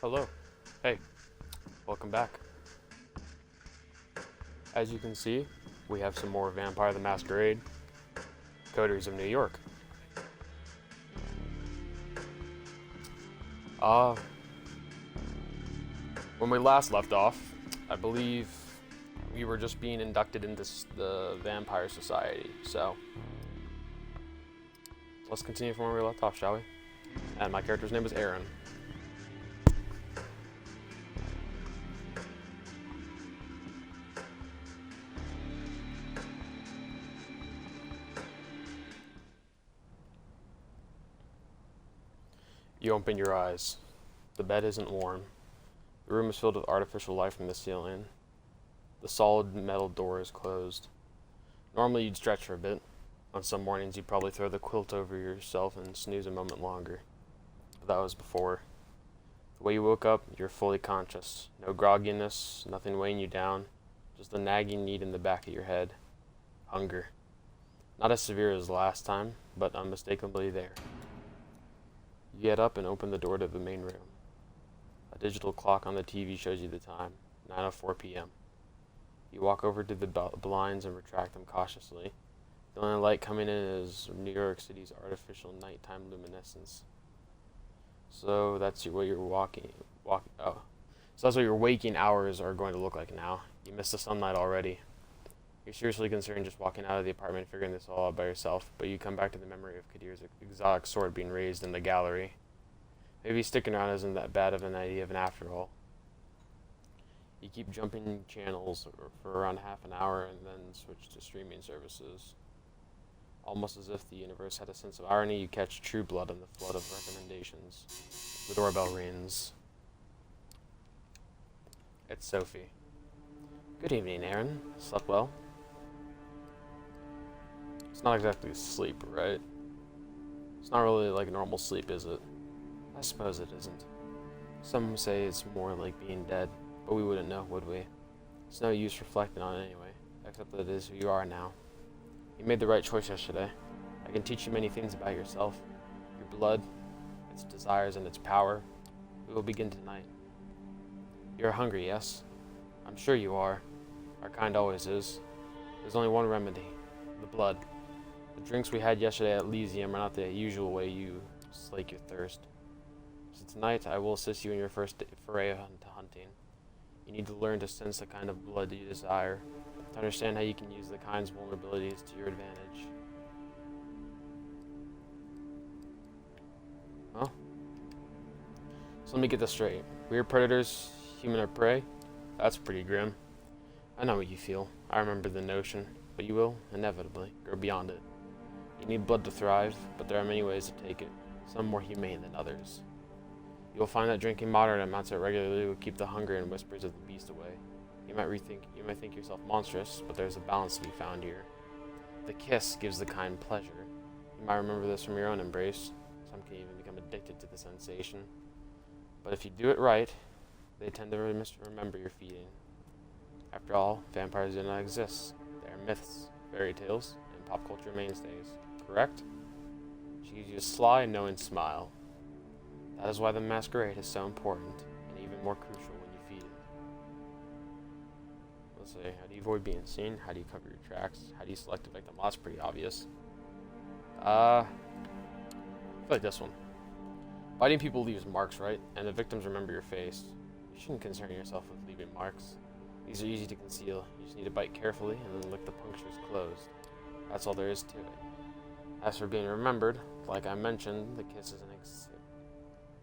Hello. Hey, welcome back. As you can see, we have some more Vampire the Masquerade, Coteries of New York. Uh, when we last left off, I believe we were just being inducted into the Vampire Society, so let's continue from where we left off, shall we? And my character's name is Aaron. You open your eyes. The bed isn't warm. The room is filled with artificial light from the ceiling. The solid metal door is closed. Normally you'd stretch for a bit. On some mornings you'd probably throw the quilt over yourself and snooze a moment longer. But that was before. The way you woke up, you're fully conscious. No grogginess, nothing weighing you down. Just the nagging need in the back of your head. Hunger. Not as severe as last time, but unmistakably there. You get up and open the door to the main room. A digital clock on the TV shows you the time, 9:04 p.m. You walk over to the blinds and retract them cautiously. The only light coming in is New York City's artificial nighttime luminescence. So that's what your So that's what your waking hours are going to look like now. You missed the sunlight already. You're seriously concerned just walking out of the apartment figuring this all out by yourself, but you come back to the memory of Kadir's exotic sword being raised in the gallery. Maybe sticking around isn't that bad of an idea after all. You keep jumping channels for around half an hour and then switch to streaming services. Almost as if the universe had a sense of irony, you catch True Blood in the flood of recommendations. The doorbell rings. It's Sophie. Good evening, Aaron. Slept well? It's not exactly sleep, right? It's not really like normal sleep, is it? I suppose it isn't. Some say it's more like being dead, but we wouldn't know, would we? It's no use reflecting on it anyway, except that it is who you are now. You made the right choice yesterday. I can teach you many things about yourself, your blood, its desires, and its power. We will begin tonight. You're hungry, yes? I'm sure you are. Our kind always is. There's only one remedy, the blood. The drinks we had yesterday at Elysium are not the usual way you slake your thirst. So tonight I will assist you in your first foray into hunting. You need to learn to sense the kind of blood you desire, to understand how you can use the kind's vulnerabilities to your advantage. Well, so let me get this straight. We're predators, human are prey? That's pretty grim. I know what you feel. I remember the notion, but you will, inevitably, grow beyond it. You need blood to thrive, but there are many ways to take it, some more humane than others. You will find that drinking moderate amounts of it regularly will keep the hunger and whispers of the beast away. You might think yourself monstrous, but there's a balance to be found here. The kiss gives the kind pleasure. You might remember this from your own embrace. Some can even become addicted to the sensation. But if you do it right, they tend to remember your feeding. After all, vampires do not exist. They are myths, fairy tales, and pop culture mainstays. Correct? She gives you a sly, knowing smile. That is why the masquerade is so important, and even more crucial when you feed it. Let's say, how do you avoid being seen? How do you cover your tracks? How do you select a victim? Well, that's pretty obvious. I feel like this one. Biting people leaves marks, right? And the victims remember your face. You shouldn't concern yourself with leaving marks. These are easy to conceal. You just need to bite carefully and then lick the punctures closed. That's all there is to it. As for being remembered, like I mentioned, the kiss is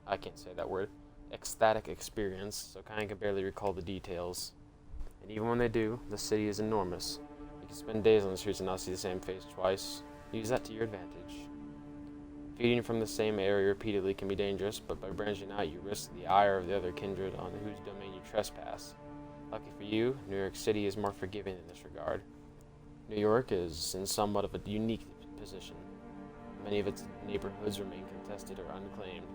I can't say that word, ecstatic experience, so kind can barely recall the details. And even when they do, the city is enormous. You can spend days on the streets and not see the same face twice. Use that to your advantage. Feeding from the same area repeatedly can be dangerous, but by branching out, you risk the ire of the other kindred on whose domain you trespass. Lucky for you, New York City is more forgiving in this regard. New York is in somewhat of a unique position. Many of its neighborhoods remain contested or unclaimed.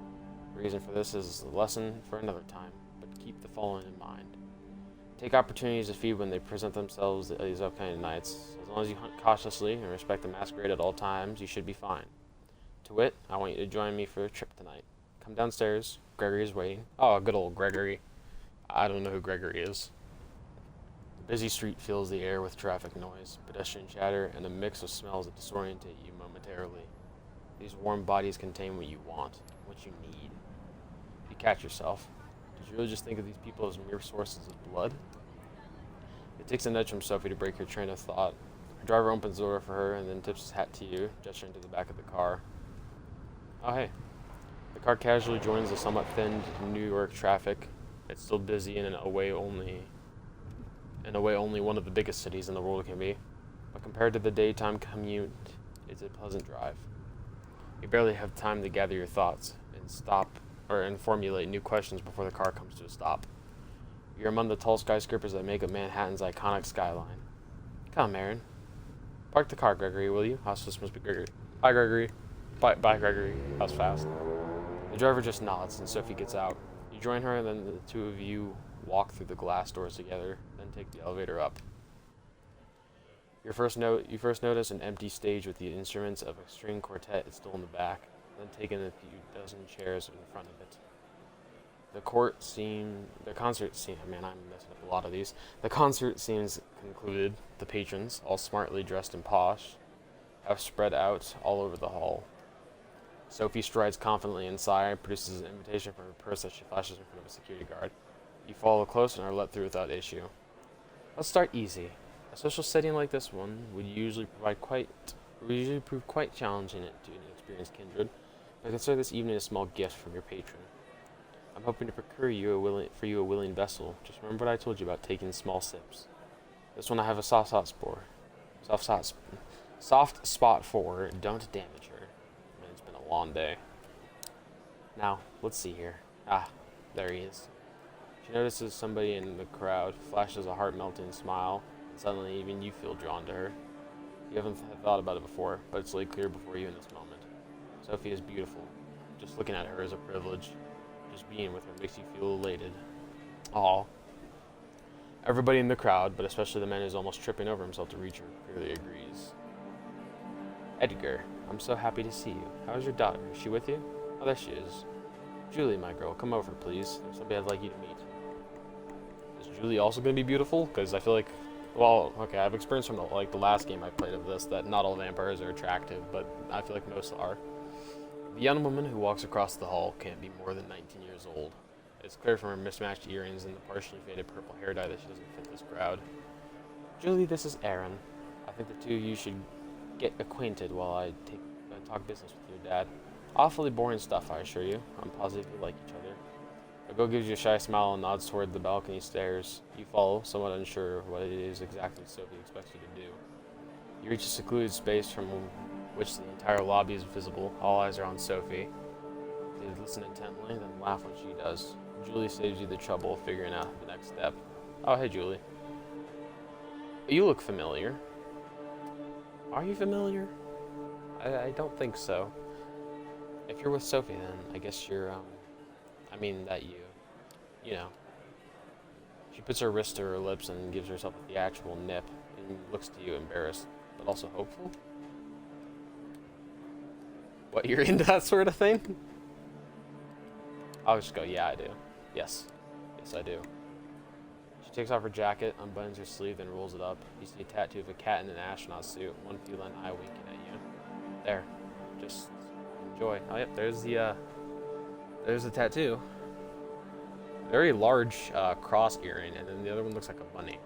The reason for this is a lesson for another time, but keep the following in mind. Take opportunities to feed when they present themselves these upcoming nights. As long as you hunt cautiously and respect the masquerade at all times, you should be fine. To wit, I want you to join me for a trip tonight. Come downstairs, Gregory is waiting. Oh, good old Gregory. I don't know who Gregory is. The busy street fills the air with traffic noise, pedestrian chatter, and a mix of smells that disorientate you momentarily. These warm bodies contain what you want, what you need. You catch yourself. Did you really just think of these people as mere sources of blood? It takes a nudge from Sophie to break her train of thought. Her driver opens the door for her and then tips his hat to you, gesturing to the back of the car. Oh, hey. The car casually joins the somewhat thinned New York traffic. It's still busy and in a way only one of the biggest cities in the world can be. But compared to the daytime commute, it's a pleasant drive. You barely have time to gather your thoughts and formulate new questions before the car comes to a stop. You're among the tall skyscrapers that make up Manhattan's iconic skyline. Come, Aaron. Park the car, Gregory, will you? This must be Gregory. Bye, Gregory. Bye, Gregory. That was fast. The driver just nods, and Sophie gets out. You join her, and then the two of you walk through the glass doors together, then take the elevator up. You first notice an empty stage with the instruments of a string quartet still in the back, then take in a few dozen chairs in front of it. The concert seems concluded. The patrons, all smartly dressed and posh, have spread out all over the hall. Sophie strides confidently inside, produces an invitation from her purse that she flashes in front of a security guard. You follow close and are let through without issue. Let's start easy. A social setting like this one would usually prove quite challenging to an experienced kindred, but consider this evening a small gift from your patron. I'm hoping to procure you a willing vessel. Just remember what I told you about taking small sips. This one I have a soft spot for. Don't damage her. Man, it's been a long day. Now, let's see here. Ah, there he is. She notices somebody in the crowd, flashes a heart-melting smile, and suddenly even you feel drawn to her. You haven't thought about it before, but it's laid clear before you in this moment. Sophie is beautiful. Just looking at her is a privilege. Just being with her makes you feel elated. Aw. Everybody in the crowd, but especially the man who's almost tripping over himself to reach her, clearly agrees. Edgar, I'm so happy to see you. How's your daughter? Is she with you? Oh, there she is. Julie, my girl, come over, please. There's somebody I'd like you to meet. Is Julie also going to be beautiful? Because I feel like, well, okay, I've experienced from the last game I played of this that not all vampires are attractive, but I feel like most are. The young woman who walks across the hall can't be more than 19 years old. It's clear from her mismatched earrings and the partially faded purple hair dye that she doesn't fit this crowd. Julie, this is Aaron. I think the two of you should get acquainted while I talk business with your dad. Awfully boring stuff, I assure you. I'm positive you like each other. The girl gives you a shy smile and nods toward the balcony stairs. You follow, somewhat unsure what it is exactly Sophie expects you to do. You reach a secluded space from which the entire lobby is visible. All eyes are on Sophie. They listen intently, then laugh when she does. Julie saves you the trouble of figuring out the next step. Oh, hey, Julie. You look familiar. Are you familiar? I don't think so. If you're with Sophie, then I guess you're, you know. She puts her wrist to her lips and gives herself a theatrical nip and looks to you embarrassed, but also hopeful. What, you're into that sort of thing? I'll just go, yeah, I do. Yes, I do. She takes off her jacket, unbuttons her sleeve, then rolls it up. You see a tattoo of a cat in an astronaut suit, one feline eye winking at you. There, just enjoy. Oh, yep, there's the tattoo. Very large cross earring, and then the other one looks like a bunny.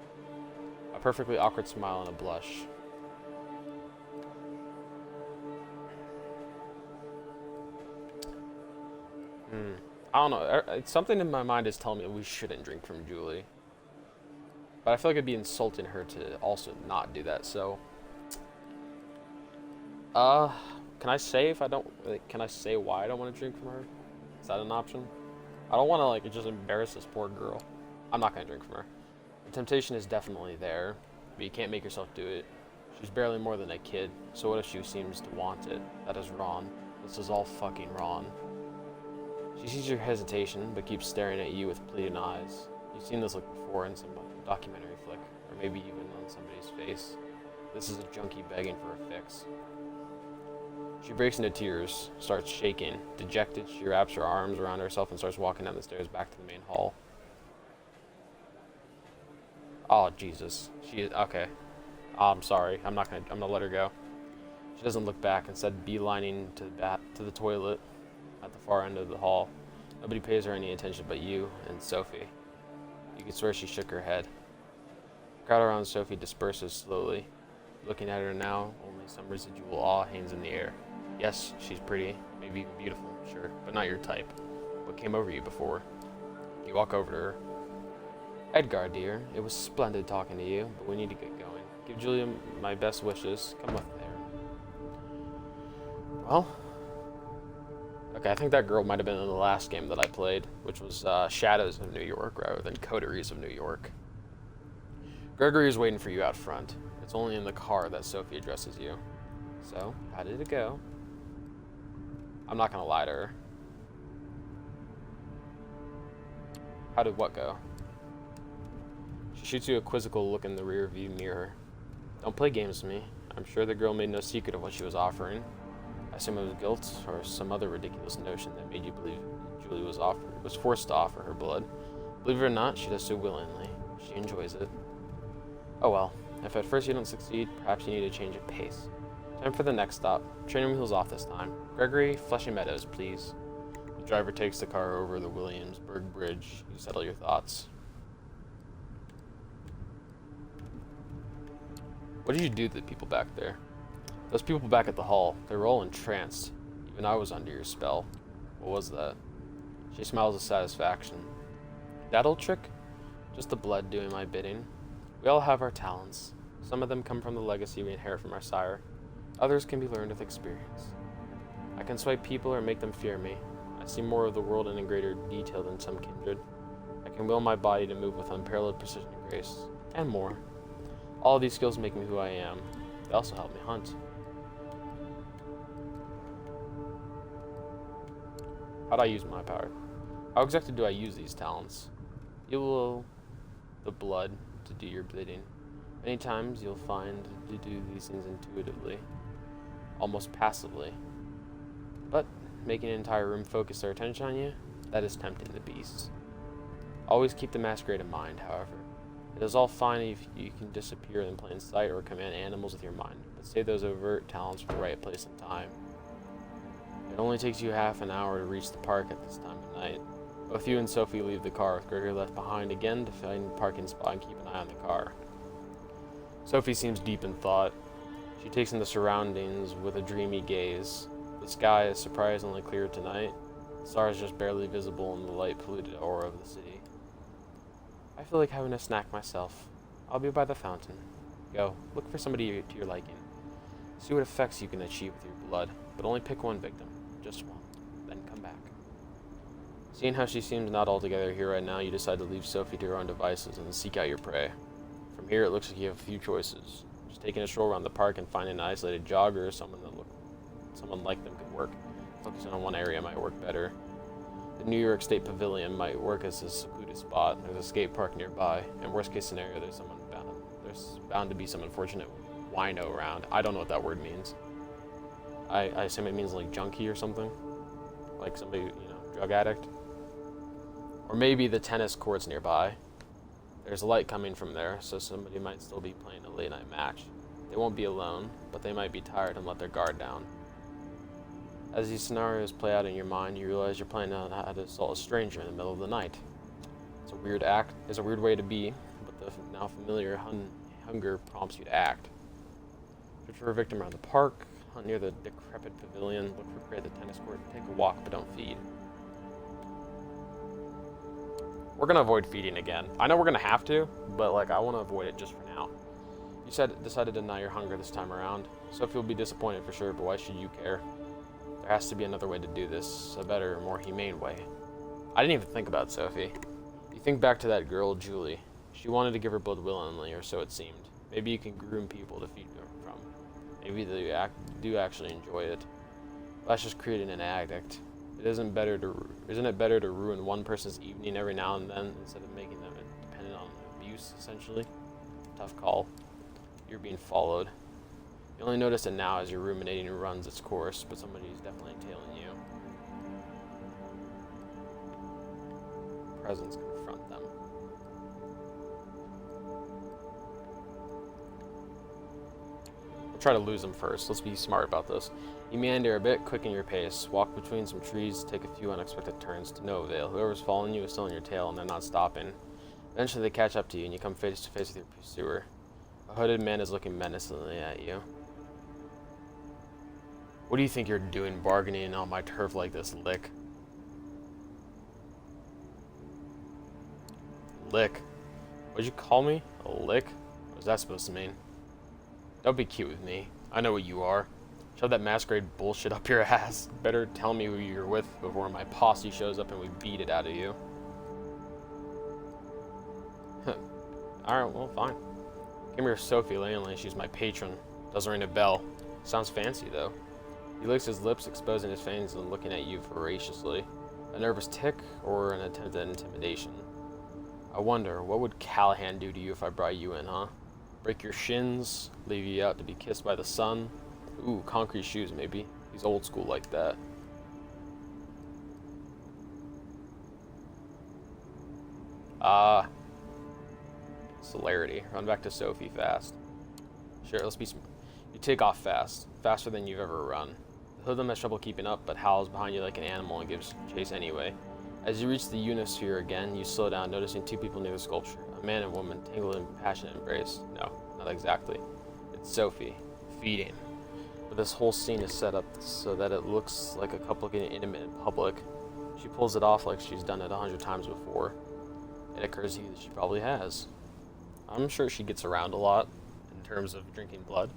A perfectly awkward smile and a blush. I don't know. Something in my mind is telling me we shouldn't drink from Julie. But I feel like it'd be insulting her to also not do that, so... can I say if I don't... can I say why I don't want to drink from her? Is that an option? I don't want to, just embarrass this poor girl. I'm not going to drink from her. The temptation is definitely there, but you can't make yourself do it. She's barely more than a kid, so what if she seems to want it? That is wrong. This is all fucking wrong. She sees your hesitation, but keeps staring at you with pleading eyes. You've seen this look before in some documentary flick, or maybe even on somebody's face. This is a junkie begging for a fix. She breaks into tears, starts shaking. Dejected, she wraps her arms around herself and starts walking down the stairs back to the main hall. Oh, Jesus. She is... Okay. I'm sorry. I'm gonna let her go. She doesn't look back, instead beelining to the toilet at the far end of the hall. Nobody pays her any attention but you and Sophie. You can swear she shook her head. The crowd around Sophie disperses slowly. Looking at her now, only some residual awe hangs in the air. Yes, she's pretty, maybe even beautiful, sure, but not your type. What came over you before? You walk over to her. Edgar, dear, it was splendid talking to you, but we need to get going. Give Julia my best wishes. Come with there. Well, okay, I think that girl might have been in the last game that I played, which was Shadows of New York rather than Coteries of New York. Gregory is waiting for you out front. It's only in the car that Sophie addresses you. So, how did it go? I'm not gonna lie to her. How did what go? She shoots you a quizzical look in the rear view mirror. Don't play games with me. I'm sure the girl made no secret of what she was offering. I assume it was guilt or some other ridiculous notion that made you believe Julie was forced to offer her blood. Believe it or not, she does so willingly. She enjoys it. Oh well, if at first you don't succeed, perhaps you need a change of pace. Time for the next stop. Training wheels off this time. Gregory, Fleshy Meadows, please. The driver takes the car over the Williamsburg Bridge. You settle your thoughts. What did you do to the people back there? Those people back at the hall, they were all entranced. Even I was under your spell. What was that? She smiles with satisfaction. That old trick? Just the blood doing my bidding. We all have our talents. Some of them come from the legacy we inherit from our sire. Others can be learned with experience. I can sway people or make them fear me. I see more of the world in greater detail than some kindred. I can will my body to move with unparalleled precision and grace. And more. All of these skills make me who I am. They also help me hunt. How do I use my power? How exactly do I use these talents? You will the blood to do your bidding. Many times you'll find to do these things intuitively, almost passively. But making an entire room focus their attention on you, that is tempting the beasts. Always keep the masquerade in mind, however. It is all fine if you can disappear in plain sight or command animals with your mind, but save those overt talents for the right place and time. It only takes you half an hour to reach the park at this time of night. Both you and Sophie leave the car, with Gregory left behind again to find a parking spot and keep an eye on the car. Sophie seems deep in thought. She takes in the surroundings with a dreamy gaze. The sky is surprisingly clear tonight. The stars just barely visible in the light-polluted aura of the city. I feel like having a snack myself. I'll be by the fountain. Go, look for somebody to your liking. See what effects you can achieve with your blood, but only pick one victim. Just one. Then come back. Seeing how she seems not altogether here right now, you decide to leave Sophie to her own devices and seek out your prey. From here, it looks like you have a few choices. Just taking a stroll around the park and finding an isolated jogger or someone like them could work. Focusing on one area might work better. The New York State Pavilion might work as a secluded spot. There's a skate park nearby. In worst case scenario, there's bound to be some unfortunate wino around. I don't know what that word means. I assume it means like junkie or something. Like somebody, drug addict. Or maybe the tennis court's nearby. There's light coming from there, so somebody might still be playing a late night match. They won't be alone, but they might be tired and let their guard down. As these scenarios play out in your mind, you realize you're planning on how to assault a stranger in the middle of the night. It's a weird way to be, but the now familiar hunger prompts you to act. Search for a victim around the park, hunt near the decrepit pavilion, look for prey at the tennis court, take a walk, but don't feed. We're gonna avoid feeding again. I know we're gonna have to, but I want to avoid it just for now. You decided to deny your hunger this time around. Sophie will be disappointed for sure, but why should you care? There has to be another way to do this, a better, more humane way. I didn't even think about Sophie. You think back to that girl, Julie. She wanted to give her blood willingly, or so it seemed. Maybe you can groom people to feed her from. Maybe they do actually enjoy it. That's just creating an addict. Isn't it better to ruin one person's evening every now and then instead of making them dependent on abuse, essentially? Tough call. You're being followed. You only notice it now as your ruminating runs its course, but somebody's definitely tailing you. Presence confront them. We'll try to lose them first. Let's be smart about this. You meander a bit, quicken your pace. Walk between some trees, take a few unexpected turns to no avail. Whoever's following you is still in your tail, and they're not stopping. Eventually they catch up to you, and you come face to face with your pursuer. A hooded man is looking menacingly at you. What do you think you're doing bargaining on my turf like this, Lick? Lick? What'd you call me? A lick? What was that supposed to mean? Don't be cute with me. I know what you are. Shove that masquerade bullshit up your ass. Better tell me who you're with before my posse shows up and we beat it out of you. Alright, well, fine. Came here Sophie Lanley. She's my patron. Doesn't ring a bell. Sounds fancy, though. He licks his lips, exposing his fangs and looking at you voraciously. A nervous tick or an attempt at intimidation? I wonder, what would Callahan do to you if I brought you in, huh? Break your shins? Leave you out to be kissed by the sun? Ooh, concrete shoes, maybe. He's old school like that. Celerity. Run back to Sophie fast. Sure, let's be smart. You take off fast. Faster than you've ever run. The hoodlum has trouble keeping up, but howls behind you like an animal and gives chase anyway. As you reach the Unisphere again, you slow down, noticing two people near the sculpture. A man and woman, tangled in passionate embrace. No, not exactly. It's Sophie. Feeding. But this whole scene is set up so that it looks like a couple getting intimate in public. She pulls it off like she's done it 100 times before. It occurs to you that she probably has. I'm sure she gets around a lot in terms of drinking blood.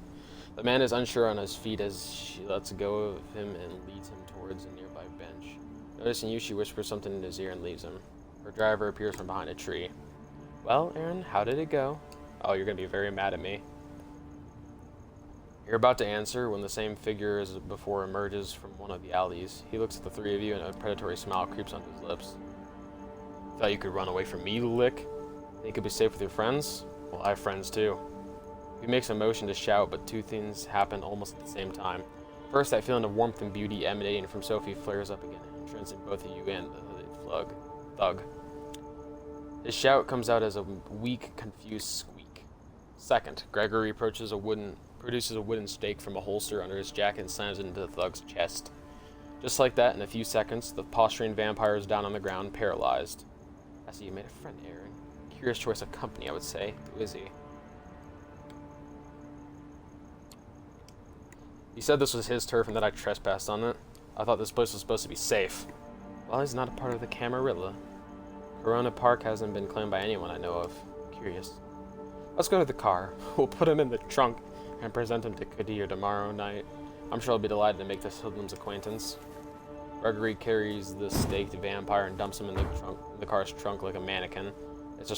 The man is unsure on his feet as she lets go of him and leads him towards a nearby bench. Noticing you, she whispers something in his ear and leaves him. Her driver appears from behind a tree. Well, Aaron, how did it go? Oh, you're going to be very mad at me. You're about to answer when the same figure as before emerges from one of the alleys. He looks at the three of you and a predatory smile creeps onto his lips. Thought you could run away from me, Lick? Think you could be safe with your friends? Well, I have friends too. He makes a motion to shout, but two things happen almost at the same time. First, that feeling of warmth and beauty emanating from Sophie flares up again, entrancing both of you and the hooded thug. His shout comes out as a weak, confused squeak. Second, Gregory produces a wooden stake from a holster under his jacket and slams it into the thug's chest. Just like that, in a few seconds, the posturing vampire is down on the ground, paralyzed. I see you made a friend, Aaron. Curious choice of company, I would say. Who is he? He said this was his turf and that I trespassed on it. I thought this place was supposed to be safe. Well, he's not a part of the Camarilla. Corona Park hasn't been claimed by anyone I know of. Curious. Let's go to the car. We'll put him in the trunk and present him to Kadir tomorrow night. I'm sure he'll be delighted to make this hoodlum's acquaintance. Gregory carries the staked vampire and dumps him in the car's trunk like a mannequin. It's a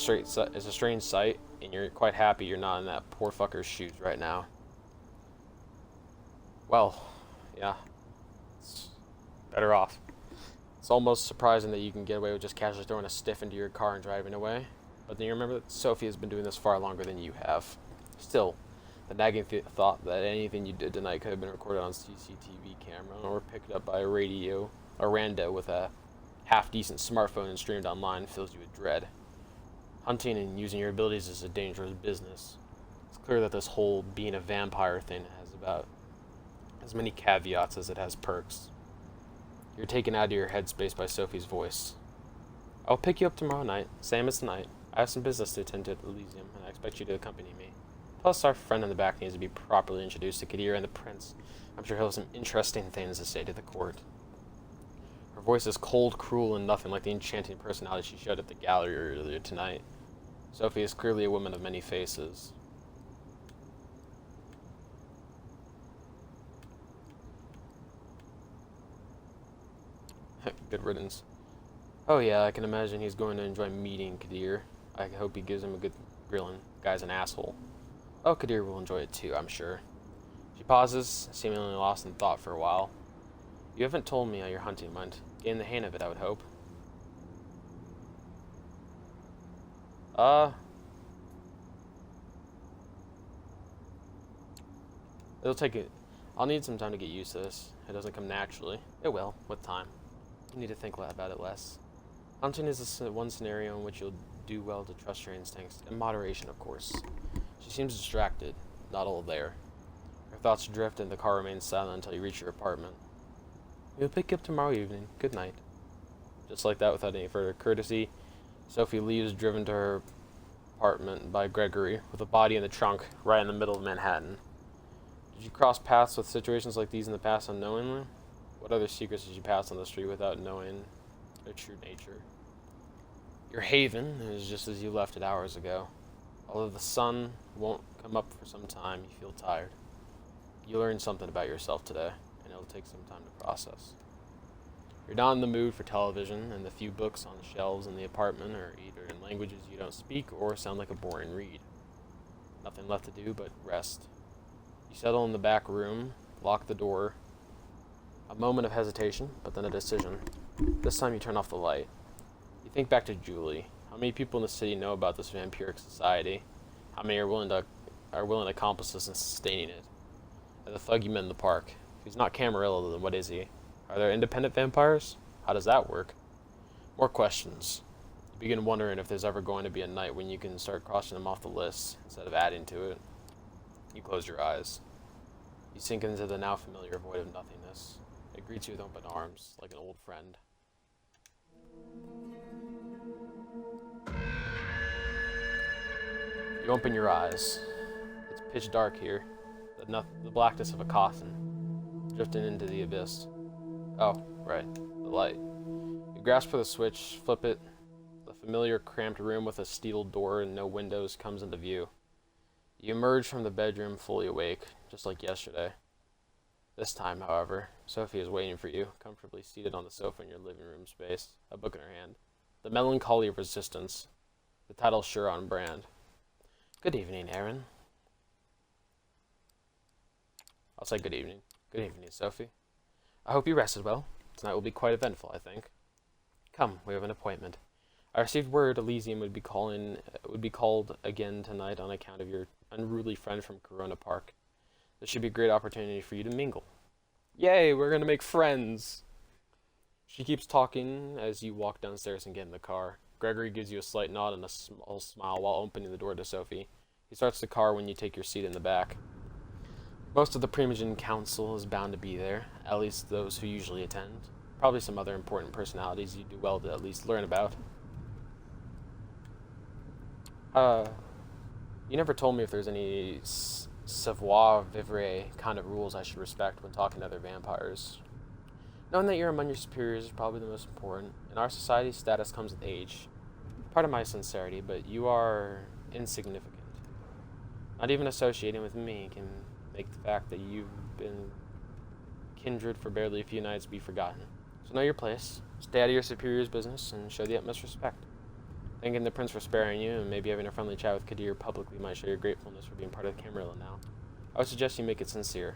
strange sight, and you're quite happy you're not in that poor fucker's shoes right now. Well, yeah, it's better off. It's almost surprising that you can get away with just casually throwing a stiff into your car and driving away. But then you remember that Sophie has been doing this far longer than you have. Still, the nagging thought that anything you did tonight could have been recorded on CCTV camera or picked up by a rando with a half-decent smartphone and streamed online fills you with dread. Hunting and using your abilities is a dangerous business. It's clear that this whole being a vampire thing has about as many caveats as it has perks. You're taken out of your headspace by Sophie's voice. I'll pick you up tomorrow night, same as tonight. I have some business to attend to at Elysium, and I expect you to accompany me. Plus, our friend in the back needs to be properly introduced to Kadir and the prince. I'm sure he'll have some interesting things to say to the court. Her voice is cold, cruel, and nothing like the enchanting personality she showed at the gallery earlier tonight. Sophie is clearly a woman of many faces. Good riddance. Oh yeah, I can imagine he's going to enjoy meeting Kadir. I hope he gives him a good grilling. The guy's an asshole. Oh, Kadir will enjoy it too, I'm sure. She pauses, seemingly lost in thought for a while. You haven't told me how your hunting went. Gain the hang of it, I would hope. I'll need some time to get used to this. It doesn't come naturally. It will, with time. You need to think about it less. Hunting is one scenario in which you'll do well to trust your instincts, in moderation, of course. She seems distracted, not all there. Her thoughts drift and the car remains silent until you reach your apartment. We'll pick you up tomorrow evening. Good night. Just like that, without any further courtesy, Sophie leaves, driven to her apartment by Gregory, with a body in the trunk right in the middle of Manhattan. Did you cross paths with situations like these in the past unknowingly? What other secrets did you pass on the street without knowing their true nature? Your haven is just as you left it hours ago. Although the sun won't come up for some time, you feel tired. You learned something about yourself today, and it'll take some time to process. You're not in the mood for television, and the few books on the shelves in the apartment are either in languages you don't speak or sound like a boring read. Nothing left to do but rest. You settle in the back room, lock the door. A moment of hesitation, but then a decision. This time you turn off the light. You think back to Julie. How many people in the city know about this vampiric society? How many are willing accomplices in sustaining it? And the thug you met in the park. If he's not Camarilla, then what is he? Are there independent vampires? How does that work? More questions. You begin wondering if there's ever going to be a night when you can start crossing them off the list instead of adding to it. You close your eyes. You sink into the now familiar void of nothingness. It greets you with open arms, like an old friend. You open your eyes. It's pitch dark here. The blackness of a coffin, drifting into the abyss. Oh, right, the light. You grasp for the switch, flip it. The familiar cramped room with a steel door and no windows comes into view. You emerge from the bedroom fully awake, just like yesterday. This time, however, Sophie is waiting for you, comfortably seated on the sofa in your living room space, a book in her hand. The Melancholy of Resistance. The title sure on brand. Good evening, Aaron. I'll say good evening. Good evening, Sophie. I hope you rested well. Tonight will be quite eventful, I think. Come, we have an appointment. I received word Elysium would be called again tonight on account of your unruly friend from Corona Park. This should be a great opportunity for you to mingle. Yay, we're gonna make friends! She keeps talking as you walk downstairs and get in the car. Gregory gives you a slight nod and a small smile while opening the door to Sophie. He starts the car when you take your seat in the back. Most of the Primogen Council is bound to be there, at least those who usually attend. Probably some other important personalities you do well to at least learn about. You never told me if there's any savoir-vivre kind of rules I should respect when talking to other vampires. Knowing that you're among your superiors is probably the most important. In our society, status comes with age. Part of my sincerity, but you are insignificant. Not even associating with me can make the fact that you've been kindred for barely a few nights be forgotten. So know your place, stay out of your superior's business, and show the utmost respect. Thanking the prince for sparing you, and maybe having a friendly chat with Kadir publicly might show your gratefulness for being part of the Camarilla now. I would suggest you make it sincere.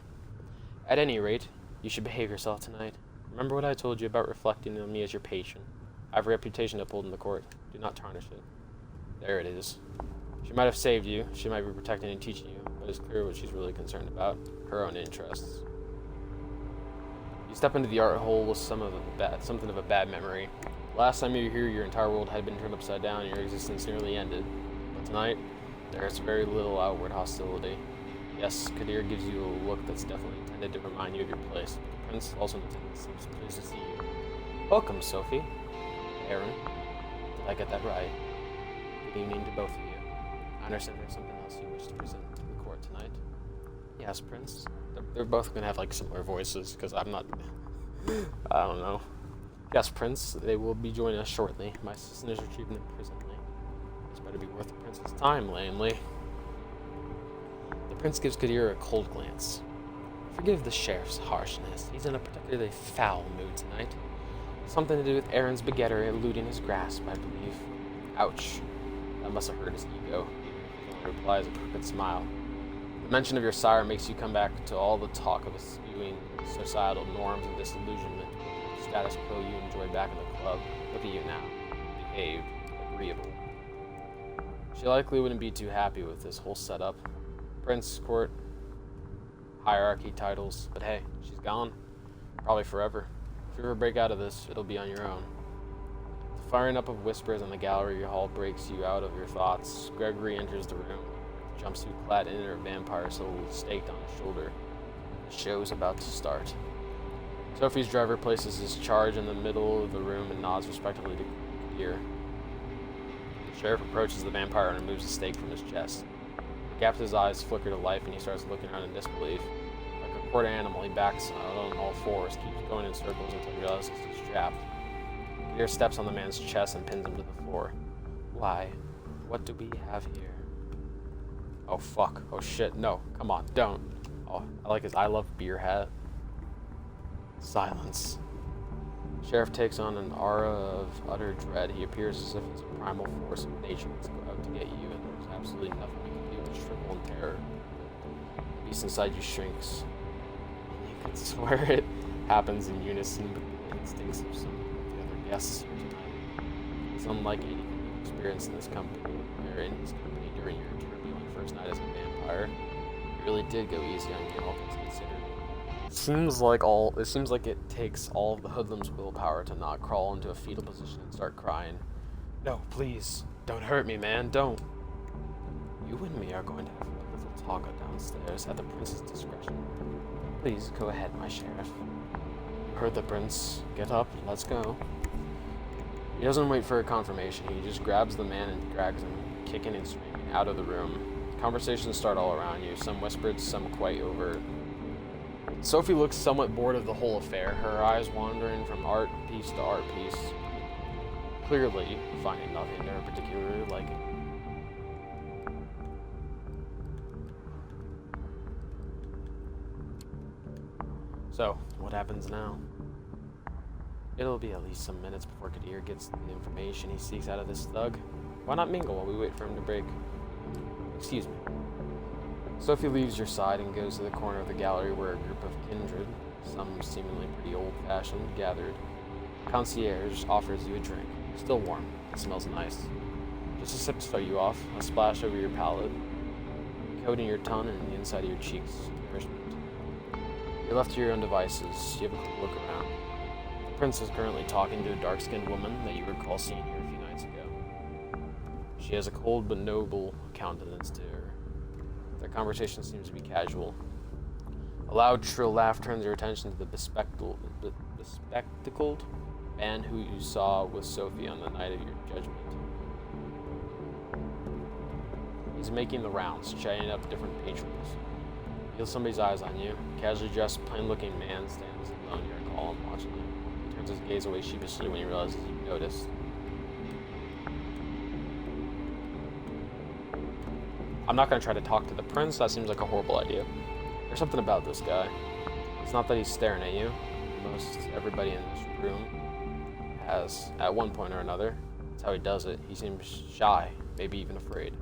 At any rate, you should behave yourself tonight. Remember what I told you about reflecting on me as your patron. I have a reputation to uphold in the court. Do not tarnish it. There it is. She might have saved you, she might be protecting and teaching you, but it's clear what she's really concerned about. Her own interests. You step into the art hole with something of a bad memory. Last time you were here, your entire world had been turned upside down and your existence nearly ended. But tonight, there is very little outward hostility. Yes, Kadir gives you a look that's definitely intended to remind you of your place. The prince also seems pleased to see you. Welcome, Sophie. Aaron. Did I get that right? Good evening to both of you. I understand there's something else you wish to present to the court tonight. Yes, Prince. They're both going to have, like, similar voices, because I'm not... I don't know. Yes, Prince. They will be joining us shortly. My assistant is retrieving them presently. This better be worth the prince's time, lamely. The prince gives Kadir a cold glance. Forgive the sheriff's harshness. He's in a particularly foul mood tonight. Something to do with Aaron's begetter eluding his grasp, I believe. Ouch. That must have hurt his ego. He replies a crooked smile. The mention of your sire makes you come back to all the talk of eschewing societal norms and disillusionment. The status quo you enjoy back in the club. Look at you now. Behaved. Agreeable. She likely wouldn't be too happy with this whole setup. Prince Court hierarchy, titles, but hey, she's gone. Probably forever. If you ever break out of this, it'll be on your own. The firing up of whispers in the gallery hall breaks you out of your thoughts. Gregory enters the room, jumpsuit clad inner vampire soul staked on his shoulder. The show's about to start. Sophie's driver places his charge in the middle of the room and nods respectfully to Kadir. The sheriff approaches the vampire and removes the stake from his chest. Gap's eyes flicker to life and he starts looking around in disbelief. Like a quarter animal, he backs out on all fours, keeps going in circles until he realizes he's trapped. Kadir steps on the man's chest and pins him to the floor. Why? What do we have here? Oh fuck. Oh shit. No. Come on. Don't. Oh, I like his I love beer hat. Silence. Sheriff takes on an aura of utter dread. He appears as if he's a primal force of nature that's out to get you, and there's absolutely nothing you can do but shrivel in terror. The beast inside you shrinks. You could swear it happens in unison with the instincts of some of the other guests here tonight. It's unlike anything you've experienced in this company, or in his company during your turbulent first night as a vampire. You really did go easy on you, all things considered. It seems like it takes all of the hoodlum's willpower to not crawl into a fetal position and start crying. No, please, don't hurt me, man, don't. You and me are going to have a little talk downstairs at the prince's discretion. Please go ahead, my sheriff. You heard the prince. Get up, let's go. He doesn't wait for a confirmation. He just grabs the man and drags him, kicking and screaming, out of the room. Conversations start all around you, some whispered, some quite overt. Sophie looks somewhat bored of the whole affair, her eyes wandering from art piece to art piece, clearly finding nothing to her particularly liking. So, what happens now? It'll be at least some minutes before Kadir gets the information he seeks out of this thug. Why not mingle while we wait for him to break? Excuse me. Sophie leaves your side and goes to the corner of the gallery where a group of kindred, some seemingly pretty old-fashioned, gathered. Concierge offers you a drink. Still warm. It smells nice. Just a sip to start you off, a splash over your palate, coating your tongue and the inside of your cheeks. Nourishment. You're left to your own devices. You have a quick look around. The prince is currently talking to a dark-skinned woman that you recall seeing here a few nights ago. She has a cold but noble countenance to her. Their conversation seems to be casual. A loud, shrill laugh turns your attention to the bespectacled man who you saw with Sophie on the night of your judgment. He's making the rounds, chatting up different patrons. You feel somebody's eyes on you. A casually dressed, plain-looking man stands alone in your column watching you. He turns his gaze away sheepishly when he realizes you've noticed. I'm not going to try to talk to the prince. That seems like a horrible idea. There's something about this guy. It's not that he's staring at you. Most everybody in this room has, at one point or another. That's how he does it. He seems shy, maybe even afraid.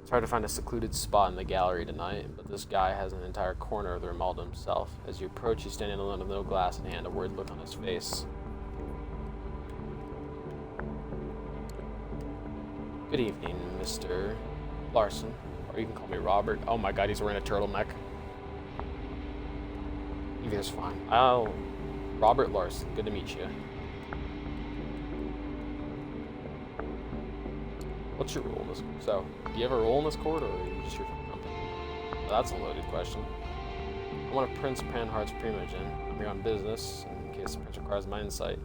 It's hard to find a secluded spot in the gallery tonight, but this guy has an entire corner of the room all to himself. As you approach, he's standing alone with no glass in hand, a worried look on his face. Good evening, Mr. Larson, or you can call me Robert. Oh my god, he's wearing a turtleneck. Either's fine. Robert Larson, good to meet you. What's your role in this? So, do you have a role in this court, or are you just here for the company? Well, that's a loaded question. I'm one of Prince Panhardt's primogen. I'm here on business, in case the prince requires my insight.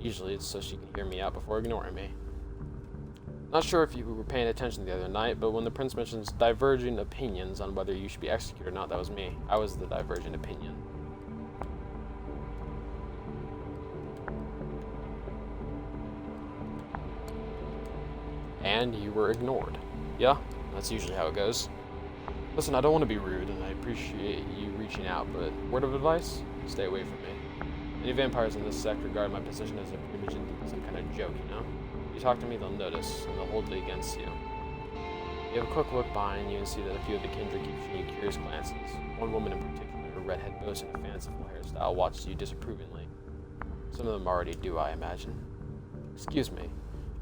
Usually it's so she can hear me out before ignoring me. Not sure if you were paying attention the other night, but when the prince mentions diverging opinions on whether you should be executed or not, that was me. I was the divergent opinion. And you were ignored. Yeah, that's usually how it goes. Listen, I don't want to be rude, and I appreciate you reaching out, but word of advice? Stay away from me. Any vampires in this sect regard my position as a primogen as some kind of joke, you know? You talk to me, they'll notice, and they'll hold it against you. You have a quick look behind you and see that a few of the kindred keep shooting you curious glances. One woman in particular, a redhead boasting a fanciful hairstyle, watches you disapprovingly. Some of them already do, I imagine. Excuse me.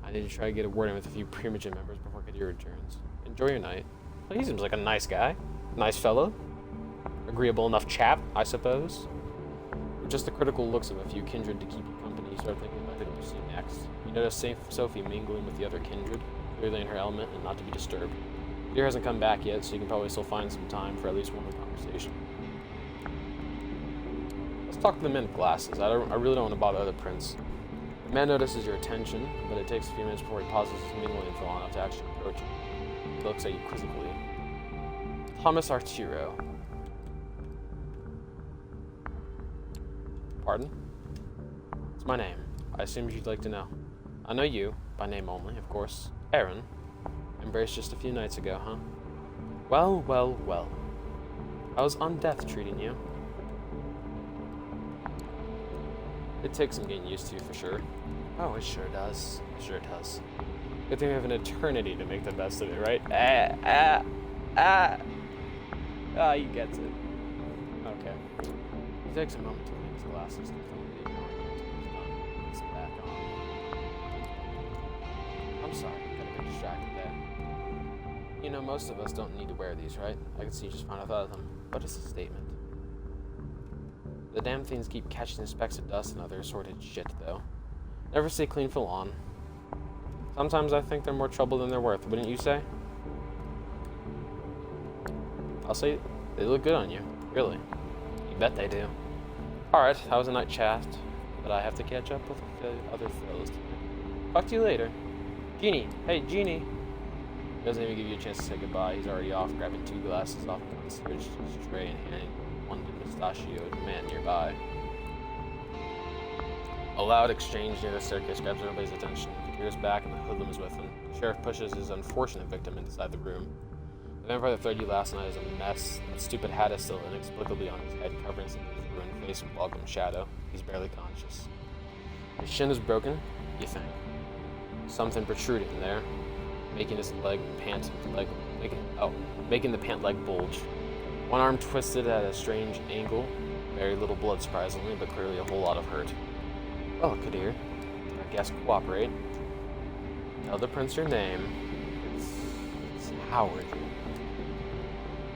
I need to try to get a word in with a few primogen members before Kadir returns. Enjoy your night. Well, he seems like a nice guy. Nice fellow. Agreeable enough chap, I suppose. With just the critical looks of a few kindred to keep you company, you start thinking about who to pursue next. You notice Sophie mingling with the other kindred, clearly in her element and not to be disturbed. Deer hasn't come back yet, so you can probably still find some time for at least one more conversation. Let's talk to the men with glasses. I really don't want to bother the prince. The man notices your attention, but it takes a few minutes before he pauses his mingling and so on enough to actually approach you. He looks at you quizzically. Thomas Arturo. Pardon? It's my name. I assumed you'd like to know. I know you, by name only, of course. Aaron. Embraced just a few nights ago, huh? Well, well, well. How's Undeath treating you? It takes some getting used to, for sure. Oh, it sure does. It sure does. Good thing we have an eternity to make the best of it, right? Ah, he gets it. Okay. He takes a moment to clean his glasses, completely ignoring it until he's done. Puts them back on. I'm sorry, got a bit distracted there. You know, most of us don't need to wear these, right? I can see you just fine without them. But it's a statement. The damn things keep catching the specks of dust and other assorted shit, though. Never stay clean for long. Sometimes I think they're more trouble than they're worth, wouldn't you say? I'll say they look good on you. Really. You bet they do. Alright, that was a night chat, but I have to catch up with the other fellows tonight. Talk to you later. Genie! Hey, Genie! He doesn't even give you a chance to say goodbye. He's already off, grabbing 2 glasses off the concierge's tray and handing one to mustachioed man nearby. A loud exchange near the staircase grabs everybody's attention. He peers back and the hoodlum is with him. The sheriff pushes his unfortunate victim inside the room. The vampire that threatened you last night is a mess. That stupid hat is still inexplicably on his head, covering some of his ruined face in welcome shadow. He's barely conscious. His shin is broken, you think. Something protruding there, making his making the pant leg bulge. One arm twisted at a strange angle. Very little blood, surprisingly, but clearly a whole lot of hurt. Well, Kadir, I guess cooperate. Tell the prince your name. It's Howard.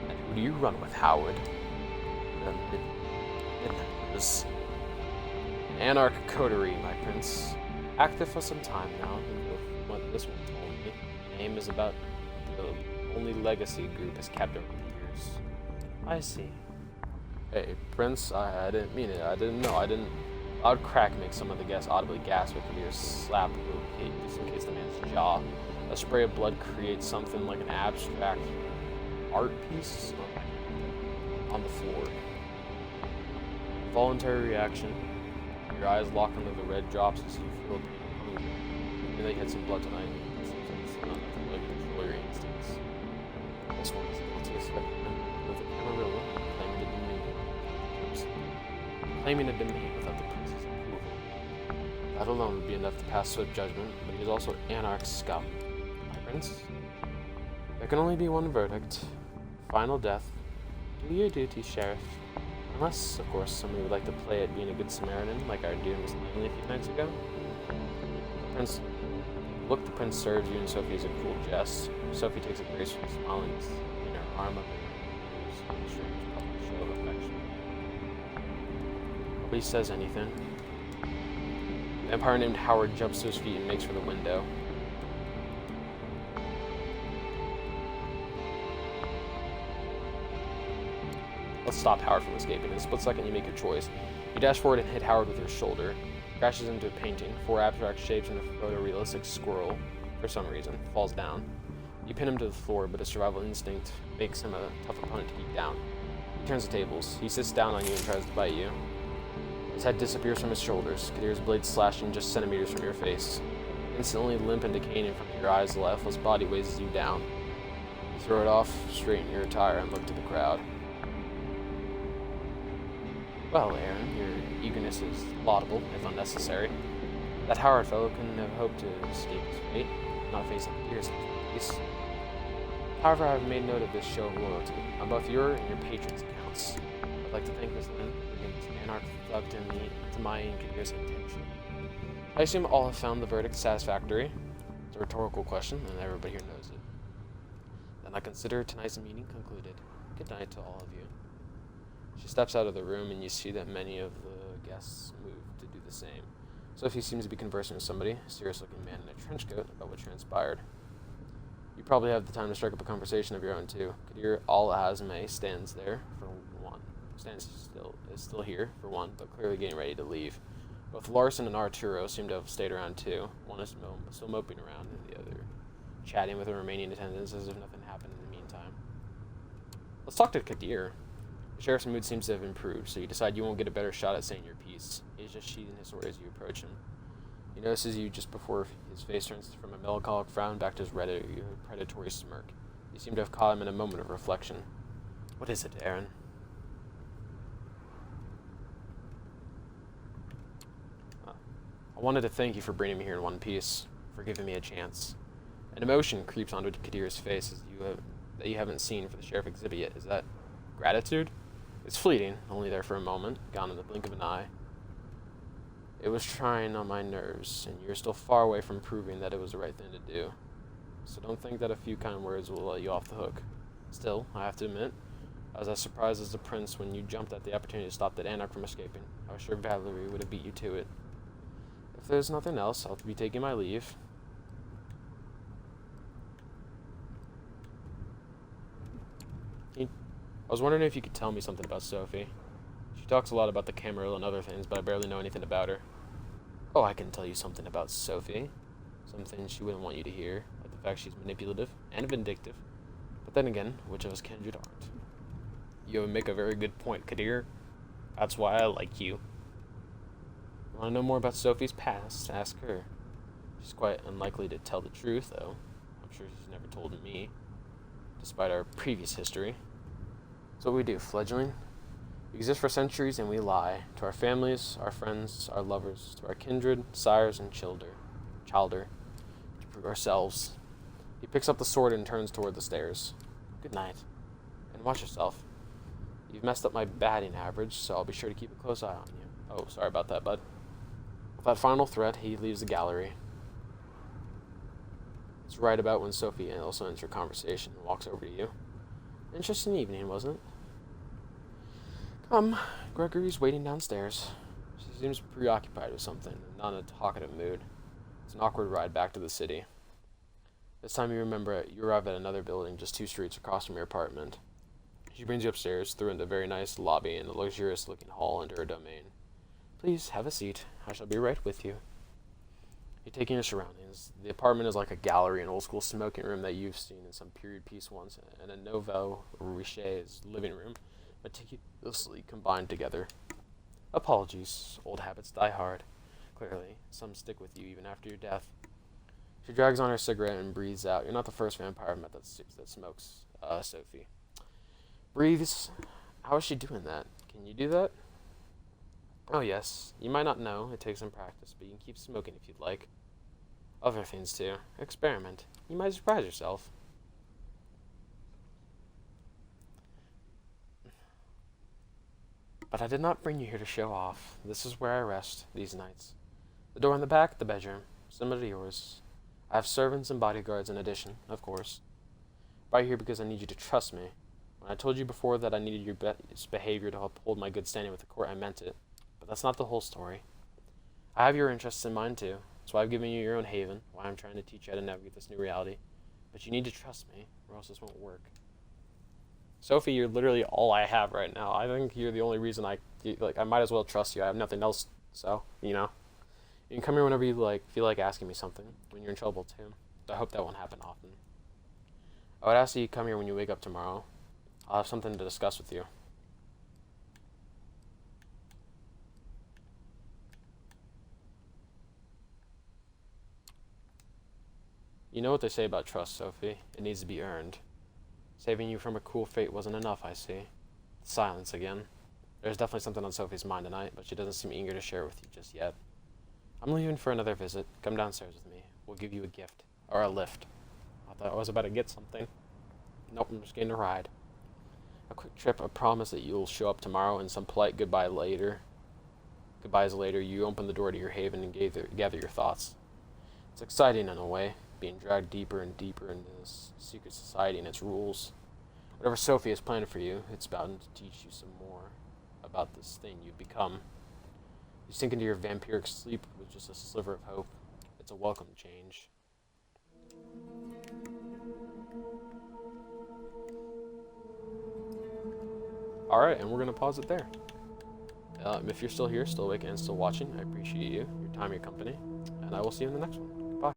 And who do you run with, Howard? Midnighters. An anarch coterie, my prince. Active for some time now, and what this one told me. Name is about the only legacy group has kept over the years. I see. Hey, Prince, I didn't mean it. I didn't know. Loud crack makes some of the guests audibly gasp with Kadir's slap just in case the man's jaw. A spray of blood creates something like an abstract art piece on the floor. Voluntary reaction. Your eyes lock onto the red drops as you feel pain. You think you had some blood tonight. It's not enough to control your instincts. This one is guilty as with a Camarilla claiming a domain without the prince's approval. That alone would be enough to pass swift judgment, but he is also anarch scum. My prince? There can only be one verdict. Final death. Do your duty, sheriff. Unless, of course, somebody would like to play at being a good Samaritan, like our dear Miss Langley a few nights ago. The prince serves you, and Sophie is a cool jest. Sophie takes a graceful smile and in her arm up her ears, a strange public show of affection. Nobody says anything. The vampire named Howard jumps to his feet and makes for the window. Let's stop Howard from escaping. In a split second, you make your choice. You dash forward and hit Howard with your shoulder. Crashes into a painting. 4 abstract shapes and a photorealistic squirrel, for some reason, falls down. You pin him to the floor, but his survival instinct makes him a tough opponent to keep down. He turns the tables. He sits down on you and tries to bite you. His head disappears from his shoulders, Kadir's blade slashing just centimeters from your face. Instantly limp and decaying in front of your eyes, the lifeless body weighs you down. You throw it off, straighten your attire, and look to the crowd. Well, Aaron, your eagerness is laudable, if unnecessary. That Howard fellow couldn't have hoped to escape his fate, not facing Kadir's face. However, I have made note of this show of loyalty, on both your and your patron's accounts. I'd like to thank Miss Lynn for being anarch thug to my and Kadir's intention. I assume all have found the verdict satisfactory. It's a rhetorical question, and everybody here knows it. Then I consider tonight's meeting concluded. Good night to all of you. She steps out of the room, and you see that many of the guests move to do the same. Sophie seems to be conversing with somebody, a serious-looking man in a trench coat, about what transpired. You probably have the time to strike up a conversation of your own, too. Kadir Al-Azmeh stands there, for one. Is still here, for one, but clearly getting ready to leave. Both Larson and Arturo seem to have stayed around, too. One is still moping around, and the other chatting with the remaining attendants as if nothing happened in the meantime. Let's talk to Kadir. The sheriff's mood seems to have improved, so you decide you won't get a better shot at saying your piece. He's just sheathing his sword as you approach him. He notices you just before his face turns from a melancholic frown back to his predatory smirk. You seem to have caught him in a moment of reflection. What is it, Aaron? I wanted to thank you for bringing me here in one piece, for giving me a chance. An emotion creeps onto Kadir's face that you haven't seen for the sheriff exhibit yet. Is that gratitude? It's fleeting, only there for a moment, gone in the blink of an eye. It was trying on my nerves, and you're still far away from proving that it was the right thing to do. So don't think that a few kind words will let you off the hook. Still, I have to admit, I was as surprised as the prince when you jumped at the opportunity to stop that anarch from escaping. I was sure Valerie would have beat you to it. If there's nothing else, I'll be taking my leave. I was wondering if you could tell me something about Sophie. She talks a lot about the Camarilla and other things, but I barely know anything about her. Oh, I can tell you something about Sophie. Some things she wouldn't want you to hear, like the fact she's manipulative and vindictive. But then again, which of us kindred aren't? You make a very good point, Kadir. That's why I like you. Want to know more about Sophie's past? Ask her. She's quite unlikely to tell the truth, though. I'm sure she's never told me, despite our previous history. That's what we do, fledgling. We exist for centuries and we lie. To our families, our friends, our lovers, to our kindred, sires, and childer. To prove ourselves. He picks up the sword and turns toward the stairs. Good night. And watch yourself. You've messed up my batting average, so I'll be sure to keep a close eye on you. Oh, sorry about that, bud. With that final threat, he leaves the gallery. It's right about when Sophie also ends her conversation and walks over to you. Interesting evening, wasn't it? Come, Gregory's waiting downstairs. She seems preoccupied with something and not in a talkative mood. It's an awkward ride back to the city. This time you remember it, you arrive at another building just 2 streets across from your apartment. She brings you upstairs, through into a very nice lobby and a luxurious-looking hall into her domain. Please, have a seat. I shall be right with you. You're taking your surroundings. The apartment is like a gallery, an old-school smoking room that you've seen in some period piece once, and a nouveau riche's living room, meticulously combined together. Apologies. Old habits die hard. Clearly, some stick with you even after your death. She drags on her cigarette and breathes out. You're not the first vampire I've met that smokes, Sophie. Breathes. How is she doing that? Can you do that? Oh yes. You might not know. It takes some practice, but you can keep smoking if you'd like. Other things too. Experiment. You might surprise yourself. But I did not bring you here to show off. This is where I rest, these nights. The door in the back, the bedroom. Similar to yours. I have servants and bodyguards in addition, of course. I brought you here because I need you to trust me. When I told you before that I needed your best behavior to uphold my good standing with the court, I meant it. But that's not the whole story. I have your interests in mind too. That's why I've given you your own haven, why I'm trying to teach you how to navigate this new reality. But you need to trust me, or else this won't work. Sophie, you're literally all I have right now. I think you're the only reason I might as well trust you. I have nothing else, so, you know. You can come here whenever you feel like asking me something, when you're in trouble too. I hope that won't happen often. I would ask that you come here when you wake up tomorrow. I'll have something to discuss with you. You know what they say about trust, Sophie. It needs to be earned. Saving you from a cruel fate wasn't enough, I see. Silence again. There's definitely something on Sophie's mind tonight, but she doesn't seem eager to share it with you just yet. I'm leaving for another visit. Come downstairs with me. We'll give you a gift. Or a lift. I thought I was about to get something. Nope, I'm just getting a ride. A quick trip, a promise that you'll show up tomorrow, and some polite goodbyes later, you open the door to your haven and gather your thoughts. It's exciting in a way, being dragged deeper and deeper into this secret society and its rules. Whatever Sophie has planned for you, it's bound to teach you some more. about this thing you've become. You sink into your vampiric sleep with just a sliver of hope. It's a welcome change. Alright, and we're going to pause it there. If you're still here, still awake, and still watching, I appreciate you, your time, your company, and I will see you in the next one.